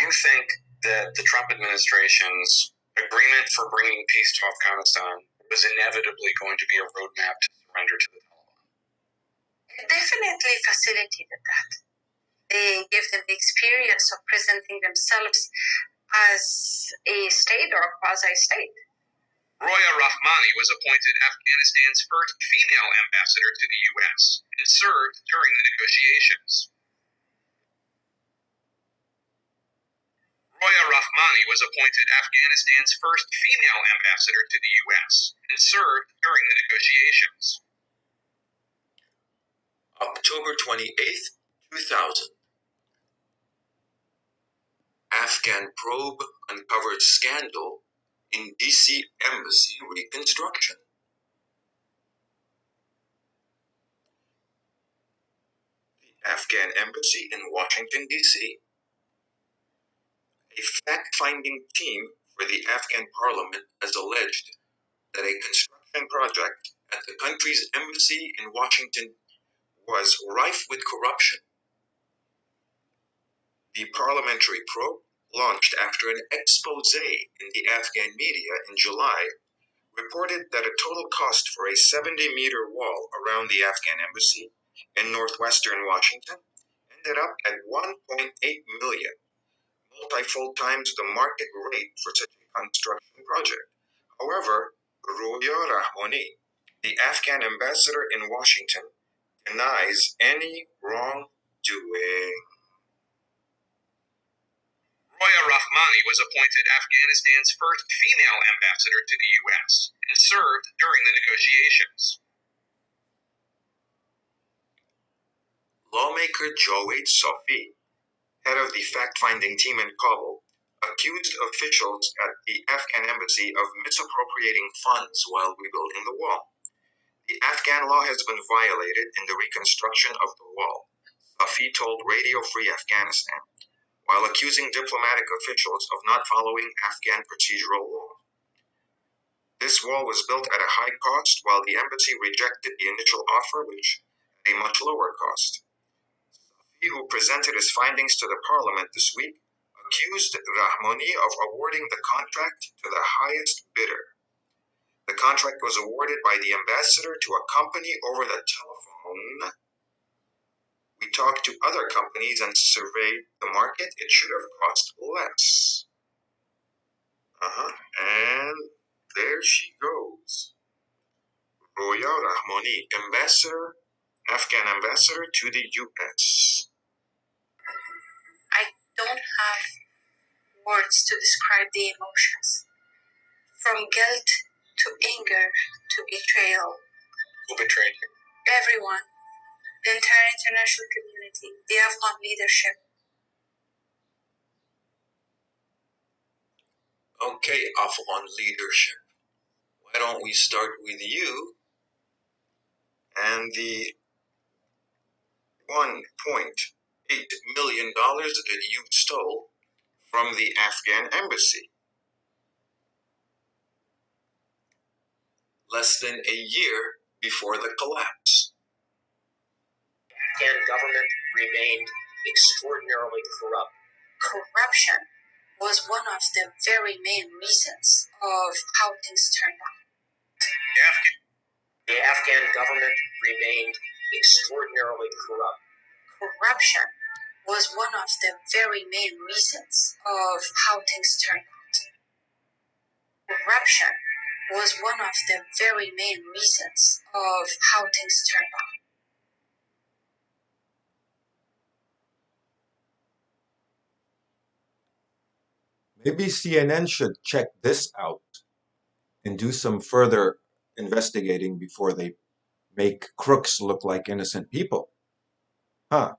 you think that the Trump administration's agreement for bringing peace to Afghanistan was inevitably going to be a roadmap to surrender to the Taliban? It definitely facilitated that. They gave them the experience of presenting themselves as a state or a quasi-state. Roya Rahmani was appointed Afghanistan's first female ambassador to the U.S. and served during the negotiations. Roya Rahmani was appointed Afghanistan's first female ambassador to the U.S. and served during the negotiations. October 28th, 2000. Afghan probe uncovers scandal in D.C. embassy reconstruction. The Afghan embassy in Washington, D.C. A fact-finding team for the Afghan parliament has alleged that a construction project at the country's embassy in Washington was rife with corruption. The parliamentary probe, launched after an expose in the Afghan media in July, reported that a total cost for a 70-meter wall around the Afghan embassy in northwestern Washington ended up at $1.8 million, multifold times the market rate for such a construction project. However, Roya Rahmani, the Afghan ambassador in Washington, denies any wrongdoing. Roya Rahmani was appointed Afghanistan's first female ambassador to the U.S. and served during the negotiations. Lawmaker Jawed Safi, head of the fact-finding team in Kabul, accused officials at the Afghan embassy of misappropriating funds while rebuilding the wall. The Afghan law has been violated in the reconstruction of the wall, Safi told Radio Free Afghanistan, while accusing diplomatic officials of not following Afghan procedural law. This wall was built at a high cost while the embassy rejected the initial offer, which had a much lower cost. Safi, who presented his findings to the parliament this week, accused Rahmani of awarding the contract to the highest bidder. The contract was awarded by the ambassador to a company over the telephone. We talked to other companies and surveyed the market. It should have cost less. And there she goes. Roya Rahmani, Afghan ambassador to the U.S. I don't have words to describe the emotions. From guilt to anger to betrayal. Who betrayed you? Everyone. The entire international community. The Afghan leadership. Okay, Afghan leadership. Why don't we start with you and the $1.8 million that you stole from the Afghan embassy? Less than a year before the collapse. The Afghan government remained extraordinarily corrupt. Corruption was one of the very main reasons of how things turned out. The Afghan government remained extraordinarily corrupt. Corruption was one of the very main reasons of how things turned out. Corruption was one of the very main reasons of how things turned out. Maybe CNN should check this out and do some further investigating before they make crooks look like innocent people. Huh.